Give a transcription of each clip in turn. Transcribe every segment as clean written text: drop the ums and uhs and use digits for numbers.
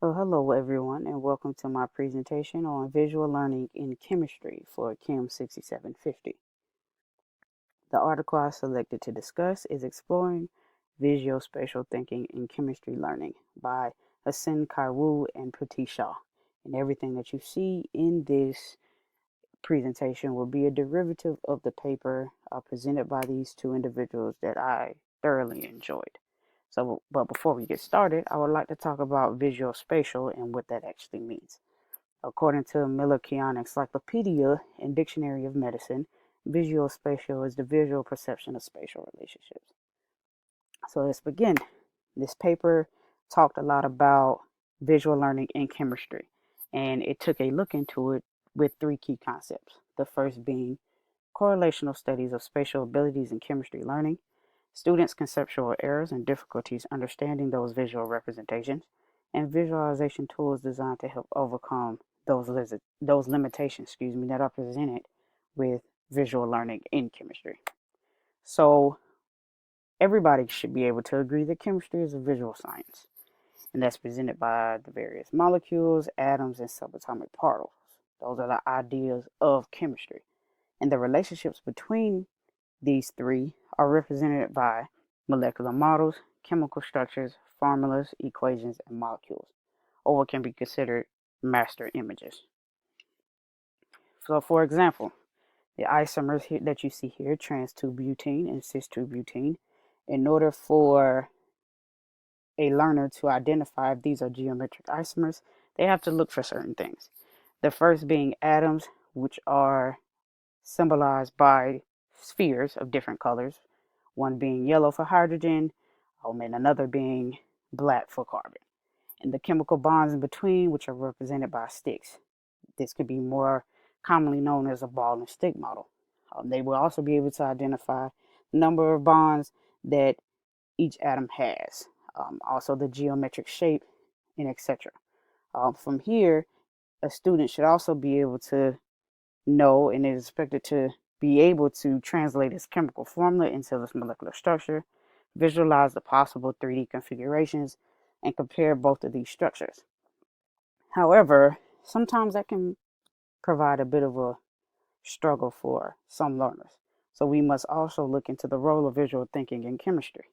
Well, hello everyone, and welcome to my presentation on visual learning in chemistry for Chem 6750. The article I selected to discuss is Exploring Visuospatial Thinking in Chemistry Learning by Hsin-Kai and Priti Shah. And everything that you see in this presentation will be a derivative of the paper presented by these two individuals that I thoroughly enjoyed. But before we get started, I would like to talk about visuospatial and what that actually means. According to Miller-Keown Encyclopedia and Dictionary of Medicine, visuospatial is the visual perception of spatial relationships. So let's begin. This paper talked a lot about visual learning in chemistry, and it took a look into it with three key concepts. The first being correlational studies of spatial abilities in chemistry learning, students' conceptual errors and difficulties understanding those visual representations, and visualization tools designed to help overcome those limitations, that are presented with visual learning in chemistry. So everybody should be able to agree that chemistry is a visual science, and that's presented by the various molecules, atoms, and subatomic particles. Those are the ideas of chemistry, and the relationships between these three are represented by molecular models, chemical structures, formulas, equations, and molecules, or what can be considered master images. So, for example, the isomers here that you see here, trans-2-butene and cis-2-butene, in order for a learner to identify if these are geometric isomers, they have to look for certain things. The first being atoms, which are symbolized by spheres of different colors, one being yellow for hydrogen, and another being black for carbon. And the chemical bonds in between, which are represented by sticks. This could be more commonly known as a ball and stick model. They will also be able to identify the number of bonds that each atom has, also the geometric shape, and etc. From here, a student should also be able to know and is expected to be able to translate its chemical formula into this molecular structure, visualize the possible 3D configurations, and compare both of these structures. However, sometimes that can provide a bit of a struggle for some learners. So we must also look into the role of visual thinking in chemistry.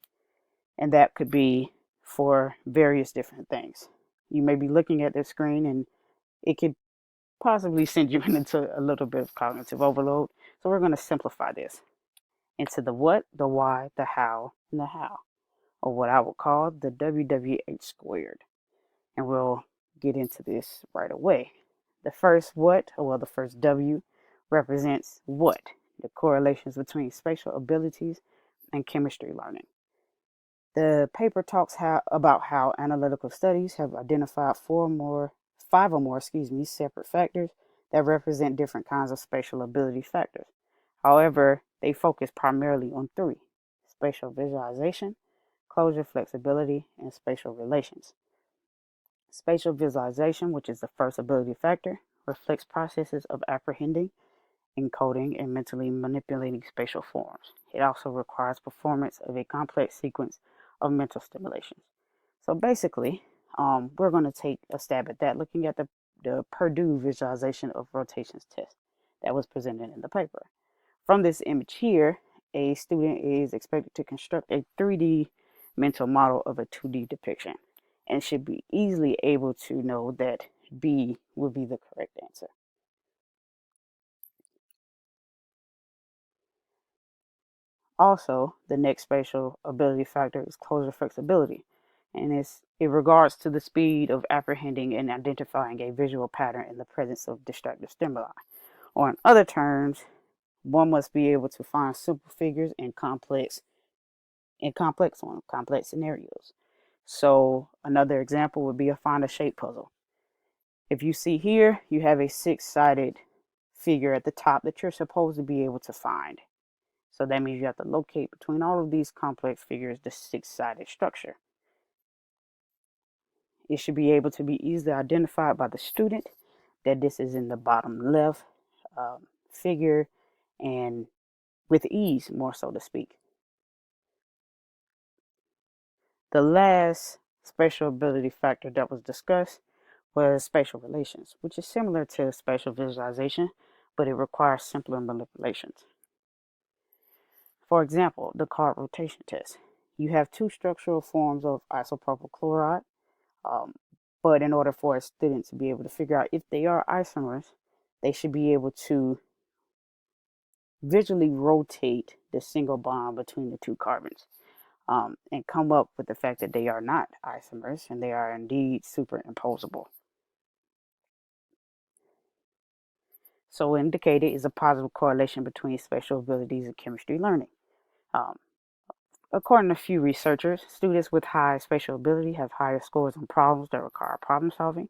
And that could be for various different things. You may be looking at this screen and it could possibly send you into a little bit of cognitive overload. So we're going to simplify this into the what, the why, the how, and the how, or what I would call the WWH squared. And we'll get into this right away. The first what, the first W represents what? The correlations between spatial abilities and chemistry learning. The paper talks about how analytical studies have identified five or more, separate factors that represent different kinds of spatial ability factors. However, they focus primarily on three: spatial visualization, closure flexibility, and spatial relations. Spatial visualization, which is the first ability factor, reflects processes of apprehending, encoding, and mentally manipulating spatial forms. It also requires performance of a complex sequence of mental stimulations. So basically, we're going to take a stab at that, looking at the Purdue visualization of rotations test that was presented in the paper. From this image here, a student is expected to construct a 3D mental model of a 2D depiction and should be easily able to know that B will be the correct answer. Also, the next spatial ability factor is closure flexibility, and it regards to the speed of apprehending and identifying a visual pattern in the presence of distractive stimuli. Or in other terms, one must be able to find simple figures in complex scenarios. So another example would be a find a shape puzzle. If you see here, you have a six-sided figure at the top that you're supposed to be able to find. So that means you have to locate between all of these complex figures the six-sided structure. It should be able to be easily identified by the student that this is in the bottom left figure, and with ease, more so to speak. The last spatial ability factor that was discussed was spatial relations, which is similar to spatial visualization, but it requires simpler manipulations. For example, the card rotation test. You have two structural forms of isopropyl chloride, um, but in order for a student to be able to figure out if they are isomers, they should be able to visually rotate the single bond between the two carbons, and come up with the fact that they are not isomers and they are indeed superimposable. So indicated is a positive correlation between spatial abilities and chemistry learning. Um, According to a few researchers, students with high spatial ability have higher scores on problems that require problem solving,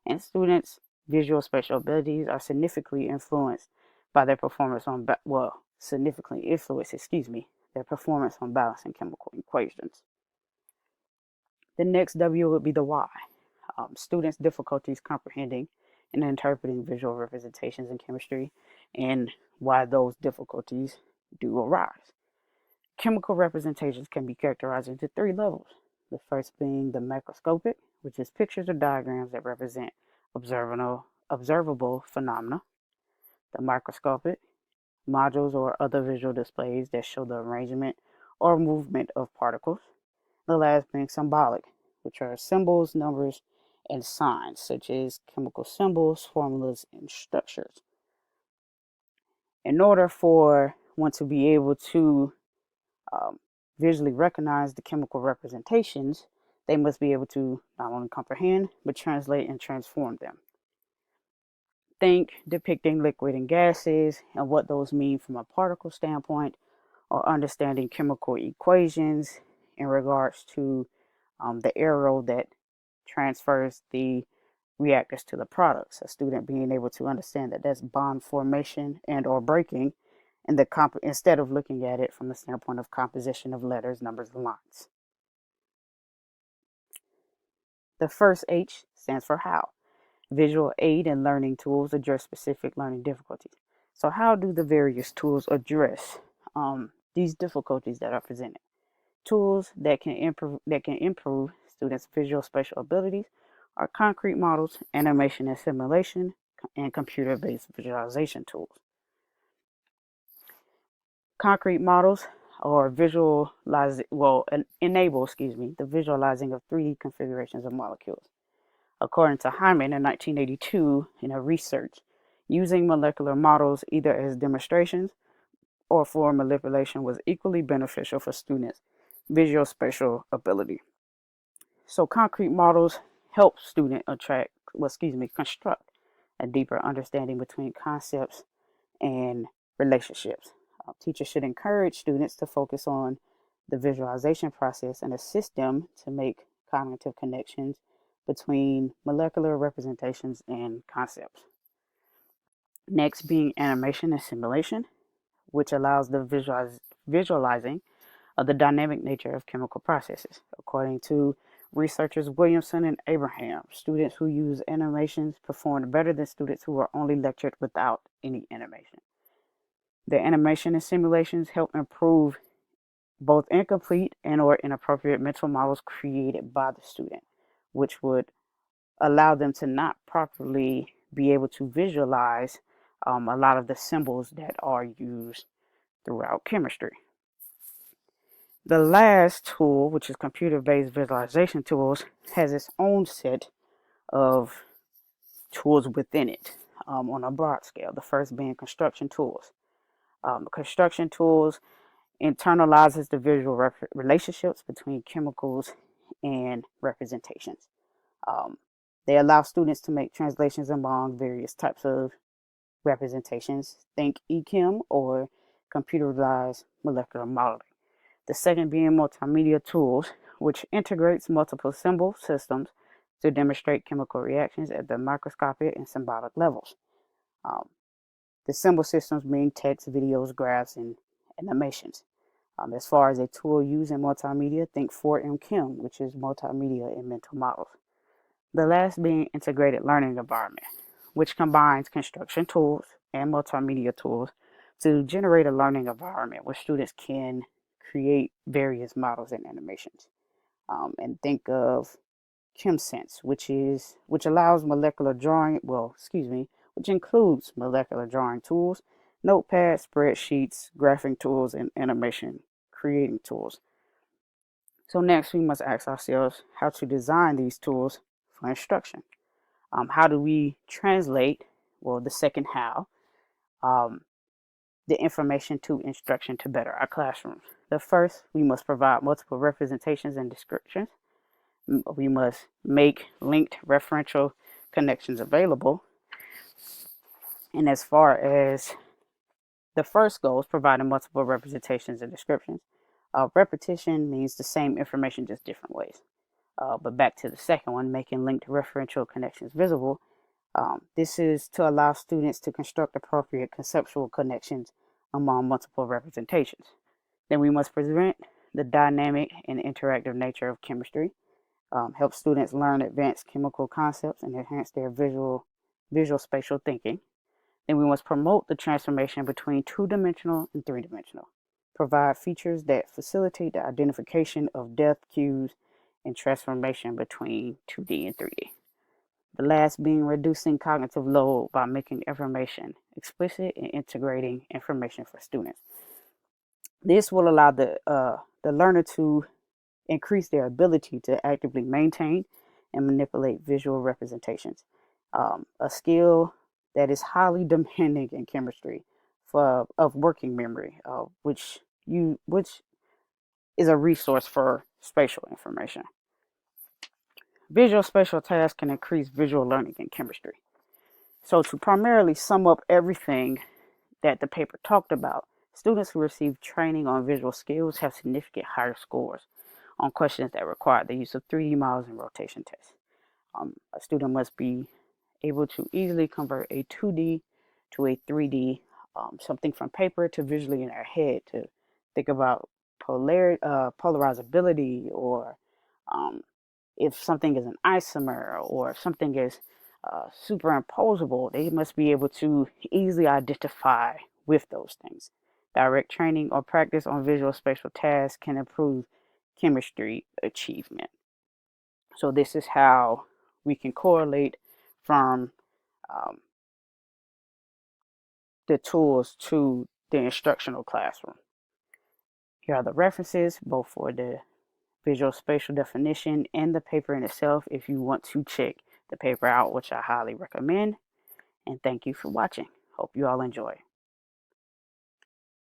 and students' visual spatial abilities are significantly influenced by their performance on, their performance on balancing chemical equations. The next W would be the Y. Students' difficulties comprehending and interpreting visual representations in chemistry, and why those difficulties do arise. Chemical representations can be characterized into three levels. The first being the macroscopic, which is pictures or diagrams that represent observable phenomena. The microscopic, modules or other visual displays that show the arrangement or movement of particles. The last being symbolic, which are symbols, numbers, and signs, such as chemical symbols, formulas, and structures. In order for one to be able to visually recognize the chemical representations, they must be able to not only comprehend, but translate and transform them. Think depicting liquid and gases and what those mean from a particle standpoint, or understanding chemical equations in regards to the arrow that transfers the reactors to the products. A student being able to understand that that's bond formation and or breaking, and instead of looking at it from the standpoint of composition of letters, numbers, and lines. The first H stands for how. Visual aid and learning tools address specific learning difficulties. So how do the various tools address these difficulties that are presented? Tools that can improve students' visual spatial abilities are concrete models, animation and simulation, and computer-based visualization tools. Concrete models or enable the visualizing of 3D configurations of molecules. According to Hyman in 1982, in a research, using molecular models either as demonstrations or for manipulation was equally beneficial for students' visual spatial ability. So concrete models help students construct a deeper understanding between concepts and relationships. Teachers should encourage students to focus on the visualization process and assist them to make cognitive connections between molecular representations and concepts. Next being animation and simulation, which allows the visualizing of the dynamic nature of chemical processes. According to researchers Williamson and Abraham, students who use animations performed better than students who were only lectured without any animation. The animation and simulations help improve both incomplete and or inappropriate mental models created by the student, which would allow them to not properly be able to visualize a lot of the symbols that are used throughout chemistry. The last tool, which is computer-based visualization tools, has its own set of tools within it on a broad scale. The first being construction tools. Construction tools internalizes the visual relationships between chemicals and representations. They allow students to make translations among various types of representations. Think eChem or computerized molecular modeling. The second being multimedia tools, which integrates multiple symbol systems to demonstrate chemical reactions at the microscopic and symbolic levels. The symbol systems mean text, videos, graphs, and animations. As far as a tool used in multimedia, think 4M Chem, which is multimedia and mental models. The last being integrated learning environment, which combines construction tools and multimedia tools to generate a learning environment where students can create various models and animations. and think of ChemSense, which allows molecular drawing, which includes molecular drawing tools, notepad, spreadsheets, graphing tools, and animation creating tools. So next, we must ask ourselves how to design these tools for instruction. How do we translate, the second how, um, the information to instruction to better our classrooms? The first, we must provide multiple representations and descriptions. We must make linked referential connections available. And as far as the first goal is providing multiple representations and descriptions, repetition means the same information, just different ways. But back to the second one, making linked referential connections visible. This is to allow students to construct appropriate conceptual connections among multiple representations. Then we must present the dynamic and interactive nature of chemistry, help students learn advanced chemical concepts and enhance their visual spatial thinking. Then we must promote the transformation between two-dimensional and three-dimensional. Provide features that facilitate the identification of depth cues and transformation between 2D and 3D. The last being reducing cognitive load by making information explicit and integrating information for students. This will allow the learner to increase their ability to actively maintain and manipulate visual representations, a skill that is highly demanding in chemistry of working memory, which is a resource for spatial information. Visual spatial tasks can increase visual learning in chemistry. So to primarily sum up everything that the paper talked about, students who receive training on visual skills have significant higher scores on questions that require the use of 3D models and rotation tests. A student must be able to easily convert a 2D to a 3D, something from paper to visually in their head, to think about polarizability, or if something is an isomer or if something is superimposable. They must be able to easily identify with those things. Direct training or practice on visual spatial tasks can improve chemistry achievement. So this is how we can correlate from the tools to the instructional classroom. Here are the references, both for the visual spatial definition and the paper in itself, if you want to check the paper out, which I highly recommend. And thank you for watching. Hope you all enjoy.